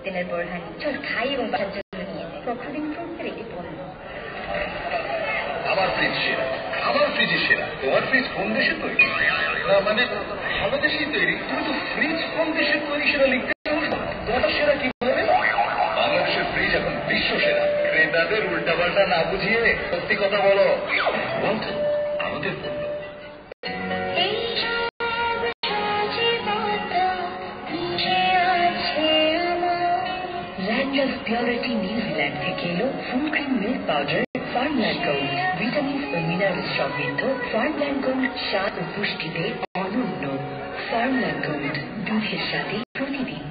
দিনের বোরহানি চল খাই এবং বাসার জন্য নিয়ে যাই। প্রকৃতির ফ্রুটসের একটি পণ্য। আমার ফ্রিজ সেরা, আমার ফ্রিজে সেরা। তোমার ফ্রিজ কোন দেশে তৈরি? না মানে ভালো দেশেই তৈরি। তুমি তো ফ্রিজ কোন দেশে তৈরি সেটা লিখতে তোমার সেরা কি বলবে? বাংলাদেশের ফ্রিজ এখন বিশ্ব সেরা। ক্রেতাদের উল্টাপাল্টা না বুঝিয়ে সত্যি কথা বলো। আমাদের পণ্য পিওরিটি নিউজিল্যান্ড থেকে এলো full cream milk powder farmland gold. Vitamin ও মিনারেল সমৃদ্ধ ফার্মল্যান্ড গোল্ড স্বাদ ও পুষ্টিতে অনন্য। ফার্মল্যান্ড গোল্ড, দুধের সাথে প্রতিদিন।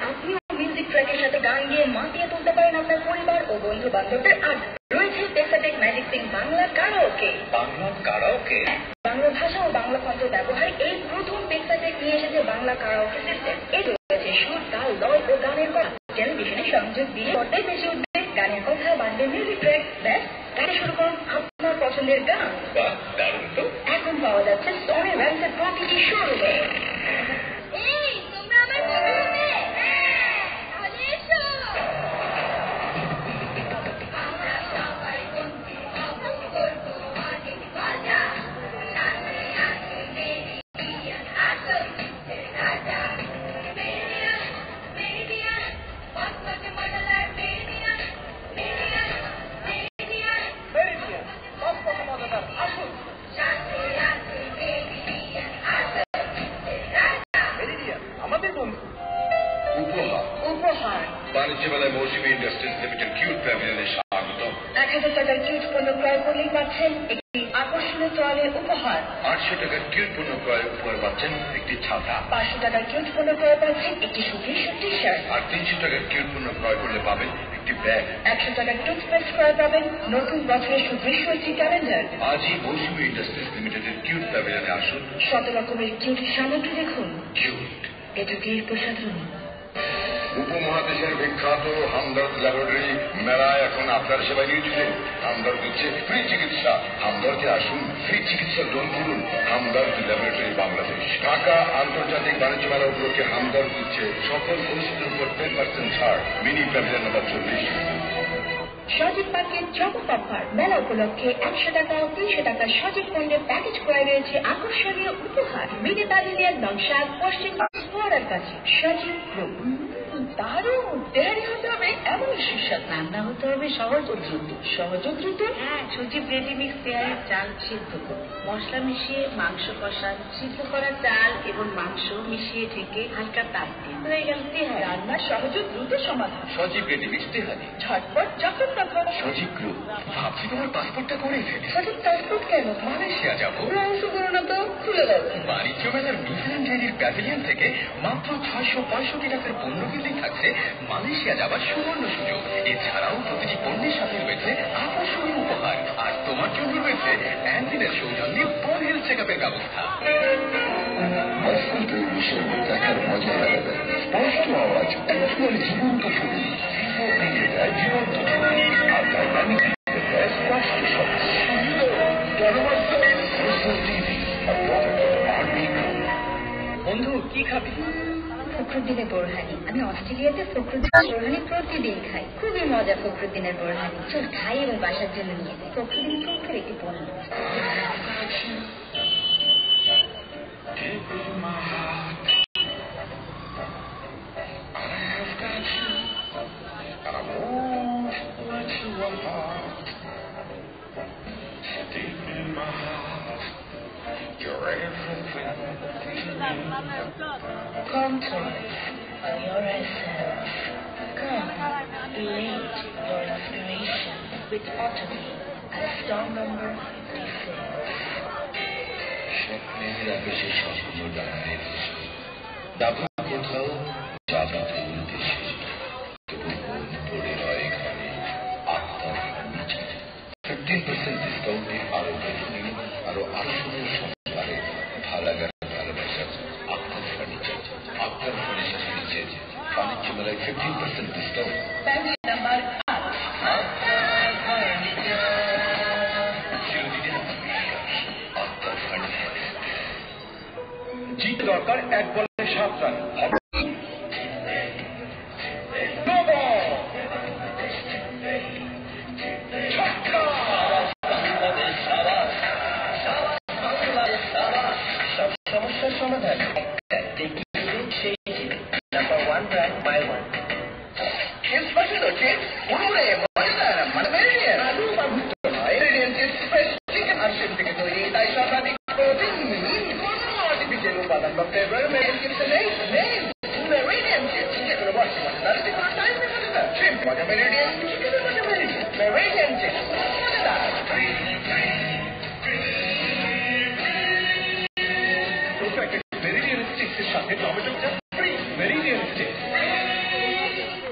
আপনিও মিউজিক ট্র্যাকের সাথে গান গিয়ে মাতিয়ে তুলতে পারেন আপনার পরিবার ও বন্ধু বান্ধবদের আড্ডা। রয়েছে Texatech magic sing Bangla karaoke. Bangla karaoke Bangla ভাষা ও বাংলা কণ্ঠ ব্যবহারে এই প্রথম টেক্সাটেক নিয়ে এসেছে বাংলা কারাওকে সিস্টেম। এ রয়েছে সুর, তাল, লয় ও গানের কথা। টেলিভিশনে সংযোগ দিয়ে পর্দায় বেশি উঠবে গানের কথা, বাঁধবে মিউজিক ট্র্যাক। ব্যাস গানে শুরু করুন আপনার পছন্দের গান। এখন পাওয়া যাচ্ছে সনি ভ্যান্সের প্রতিটি শোরুমে। বাণিজ্য মেলায় মৌসুমী ইন্ডাস্ট্রিজ লিমিটেড কিউট প্যাভিলিয়নে স্বাগত। 1000 টাকার কিউট পণ্য ক্রয় করলেই পাচ্ছেন একটি আকর্ষণীয় ট্রয়ের উপহার। 800 টাকার কিউট পণ্য ক্রয় উপহার পাচ্ছেন একটি ছাতা। 500 টাকার কিউট পণ্য ক্রয় পাচ্ছেন একটি সুদৃশ্য টি শার্ট। আর 300 টাকার কিউট পণ্য ক্রয় করলে পাবেন একটি ব্যাগ। 100 টাকার টুথপেস্ট ক্রয় পাবেন নতুন বছরের সুদৃশ্য একটি ক্যালেন্ডার। আজই মৌসুমী ইন্ডাস্ট্রিজ লিমিটেডের কিউট প্যাভিলিয়নে আসুন। 100 রকমের কিউট সামগ্রী দেখুন। কিউট এটুকুই প্রসাধনী। উপমহাদেশের বিখ্যাত হামদর্দ ল্যাবরেটরি মেলায় এখন আপনার সেবায় নিয়োজিত। হামদর্দ দিচ্ছে ফ্রি চিকিৎসা। হামদর্দে আসুন, ফ্রি চিকিৎসা গ্রহণ করুন। হামদর্দ ল্যাবরেটরি বাংলাদেশ। ঢাকা আন্তর্জাতিক বাণিজ্য মেলা উপলক্ষে হামদর্দ দিচ্ছে সকল ওষুধের উপর 10% ছাড়। Mini pavilion number 40। সজীব পার্কের চমক অফার। মেলা উপলক্ষে 100 টাকা ও 300 টাকার সজীব পণ্যের প্যাকেজ ক্রয় রয়েছে আকর্ষণীয় উপহার। মিনি প্যাভিলিয়ন নকশাল পশ্চিম ফোয়ারার কাছে। সজীব গ্রুপ। দারুণ। তেহারি হতে হবে এমন সুস্বাদু। রান্না হতে হবে সহজ ও দ্রুত। সহজ ও দ্রুত? হ্যাঁ, সজীব রেডিমিক্স তেহারির চাল সিদ্ধ করুন, মশলা মিশিয়ে মাংস কষান, সিদ্ধ করা চাল এবং মাংস মিশিয়ে ঢেকে হালকা তাপ দিন, হয়ে গেল তেহারি। রান্না সহজ ও দ্রুত সমাধান। সজীব রেডিমিক্স তেহারি, ঝটপট যখন তখন। সজীব গ্রুপ। ভাবছি তোমার পাসপোর্টটা করেই ফেলি। সজীব পাসপোর্ট কেন? মালয়েশিয়া যাবো। অংশগ্রহণ তো খুলে দাও। বাণিজ্য মেলার নিউজিল্যান্ড ডেইরির প্যাভিলিয়ন থেকে মাত্র 665 টাকার পণ্য কিনলেই থাকছে মালয়েশিয়া যাবার সুবর্ণ সুযোগ। এছাড়াও প্রতিটি পণ্যের সাথে রয়েছে আকর্ষণীয় উপহার। আর তোমার জন্য রয়েছে অ্যান্টিনের সৌজন্যে বোন হেলথ চেক আপের ব্যবস্থা। দেখার মজা আলাদা। স্পষ্ট আওয়াজ, একেবারে জীবন্ত ছবি। দিয়ে দেয় জীবন্ত ছবি। আর ডাইনামিক স্পষ্ট শব্দ। বন্ধু কি খাবি? ফখরুদ্দিনের বোরহানি। আমি অস্ট্রেলিয়াতে ফখরুদ্দিনের বোরহানি প্রতিদিন খাই। খুবই মজা ফখরুদ্দিনের বোরহানি। চল খাই এবং বাসার জন্য নিয়ে যাই। ফখরুদ্দিন ফ্রুটসের একটি পণ্য। Come to us on your essence. Come, elate your inspiration with Automy at store number 56. স্বপ্নের আকাশে স্বপ্ন ডানায় ভেসে দাবা কোথাও যাবে দূর দেশে। তবু মন পড়ে রয় এখানে আত্মার ফার্নিচার। 15% ডিসকাউন্টে আরো গোপনীয়, আরো আকর্ষণীয় সংস্কারে ভালাগার ভালোবাসার আত্মার ফার্নিচার। আত্মার ফার্নিচার লিমিটেড বাণিজ্য মেলায় 15% ডিসকাউন্ট। Bank number 8। জিতে দরকার এক বলে সাবধান। সমস্যার সমাধান সেই নাম্বার 1 ব্র্যান্ড বাই 1 স্পেশাল হচ্ছে পুরোপুরি মজাদার মানে মেরিডিয়ান আলু বা ভুট্টো নয় মেরিডিয়ান ফ্রেশ চিকেন আর শিম থেকে তৈরি তাই সর্বাধিক প্রোটিন কোনো আর্টিফিশিয়াল উপাদান বা ফ্লেভার মেরিডিয়ান চিপসে নেই মেরিডিয়ান চিপস যে কোনো বর্ষে মজাদারিতে কোনো টাইম নেই না শিম মজা মেরিডিয়ান চিকেনের মজা মেরিডিয়ান মেরিডিয়ান চিপস মজাদার সাথে টমেটো ফ্রি মেরিডিয়ান স্টিক্স।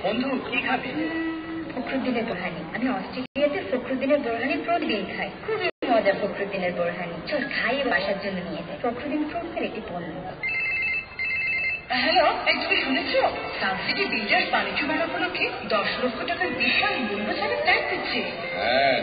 বন্ধু কি খাবি? ফখরুদ্দিনের বোরহানি। আমি অস্ট্রেলিয়াতে ফখরুদ্দিনের বোরহানি প্রতিদিন খাই। খুবই মজা ফখরুদ্দিনের বোরহানি। চল খাই বাসার জন্য নিয়ে যাই। ফখরুদ্দিন ফ্রুটসের একটি পণ্য। হ্যালো, তুমি শুনেছ সানসিটি বিল্ডার্স বাণিজ্য মেলা উপলক্ষে 10 লক্ষ টাকার বিশাল মূল্য ছাড়ের প্ল্যান দিচ্ছে। হ্যাঁ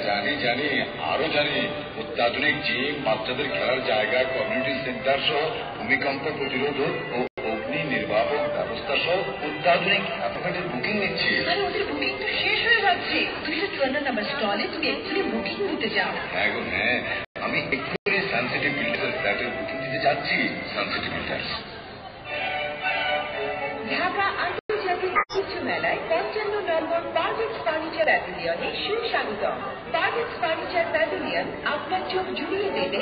জানি আরো জানি। অত্যাধুনিক জিম, বাচ্চাদের খেলার জায়গা, কমিউনিটি সেন্টার সহ ভূমিকম্প প্রতিরোধক ও অগ্নি নির্বাপক ব্যবস্থা সহ অত্যাধুনিক অ্যাপার্টমেন্টের বুকিং নিচ্ছে। আরে ওদের বুকিং তো শেষ হয়ে যাচ্ছে। 254 নম্বর স্টলে তুমি এক্ষুনি বুকিং দিতে চাও? হ্যাঁ গো হ্যাঁ, আমি এক্ষুনি সানসিটি বিল্ডার্স ফ্ল্যাটের বুকিং দিতে যাচ্ছি। Sun City builders. ঢাকা আন্তর্জাতিক বাণিজ্য মেলায় 55 নম্বর পারভেজ ফার্নিচার প্যাভিলিয়নে সুস্বাগতম। পারভেজ ফার্নিচার প্যাভিলিয়ন আপনার চোখ জুড়িয়ে দেবে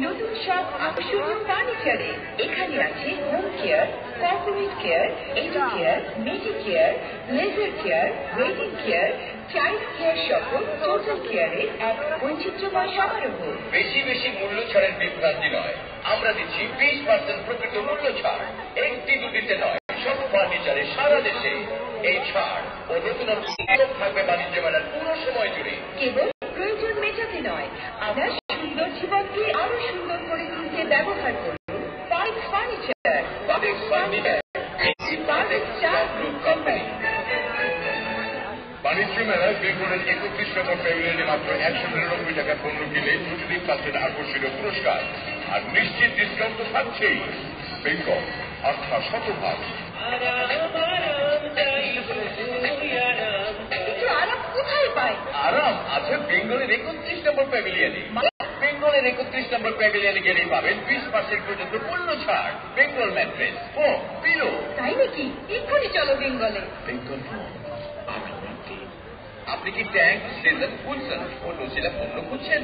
নতুন সব আকর্ষণীয় ফার্নিচারে। এখানে আছে home care, corporate care, edu care, medi care, leisure care, wedding care, child care সহ টোটাল কেয়ারের এক বৈচিত্র্যময় সমারোহ। বেশি মূল্য ছাড়ের বিভ্রান্তি নয়, আমরা দিচ্ছি 20% প্রকৃত মূল্য ছাড়। একটি দুটিতে নয়, সব ফার্নিচারে সারা দেশে এই ছাড় ও নতুন থাকবে বাণিজ্য মেলার পুরো সময় জুড়ে। কেবল প্রয়োজন মেটাতে নয়, আপনার সুন্দর জীবনকে আরো সুন্দর করে তুলতে ব্যবহার করুন পাইক ফার্নিচার। পাইক ফার্নিচার গ্রুপ কোম্পানি। বাণিজ্য মেলায় বেঙ্গলের 31 নম্বর প্যাভিলিয়নে মাত্র 199 টাকা পণ্য কিনে প্রতিদিন পাচ্ছেন আকর্ষণীয় পুরস্কার আর নিশ্চিত ডিসকাউন্ট তো থাকছেই। বেঙ্গল অর্থাৎ শতভাগ। কিন্তু আরাম কোথায় পাই? আরাম আছে বেঙ্গলের 31 নম্বর প্যাভিলিয়নে। বেঙ্গলের 31 নম্বর প্যাভিলিয়নে গেলেই পাবেন 20% পর্যন্ত মূল্য ছাড়। Bengal mattress, foam, pillow. তাই নাকি? এক্ষুনি চলো বেঙ্গলে। বেঙ্গল ফোম। আপনি কি ট্যাঙ্ক, সিজন, ফুলসন ও নজিলা পণ্য খুঁজছেন?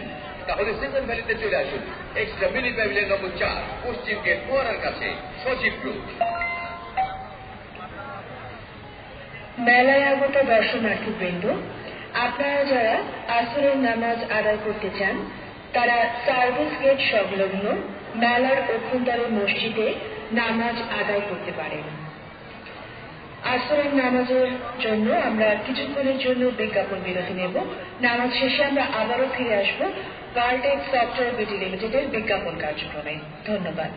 তাহলে সিজন ভ্যালিতে চলে আসুন। এক্সট্রা মিনি প্যাভিলিয়ন নম্বর 4, পশ্চিম গেট ফোয়ারার কাছে, সচিব গ্রুপ। মেলায় আগত দর্শনার্থী বৃন্দ, আপনারা যারা আসরের নামাজ আদায় করতে চান তারা সার্ভিস গেট সংলগ্ন মেলার অভ্যন্তরে মসজিদে নামাজ আদায় করতে পারেন। আসরের নামাজের জন্য আমরা কিছুক্ষণের জন্য বিজ্ঞাপন বিরতি নেব। নামাজ শেষে আমরা আবারও ফিরে আসবো ভার্টেক সফটওয়্যার বিডি লিমিটেডের বিজ্ঞাপন কার্যক্রমে। ধন্যবাদ।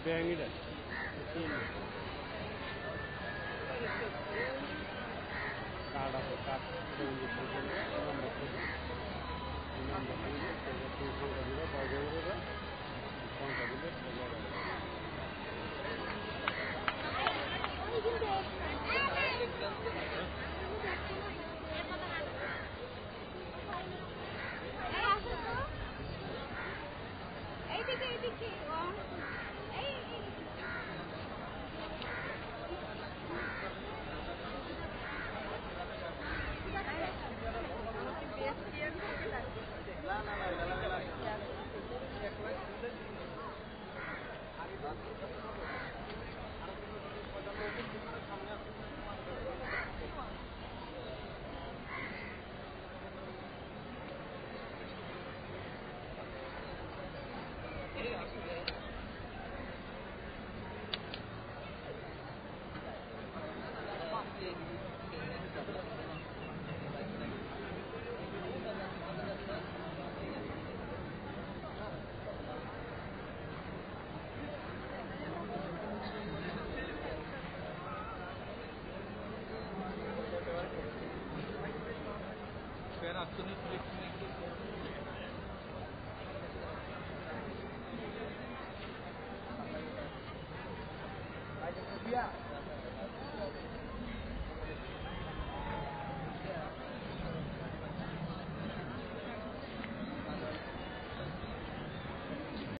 ব্যাঙিটা কার্ড আছে কার্ড সংখ্যা দিলে সংখ্যা দিলে এইদিকে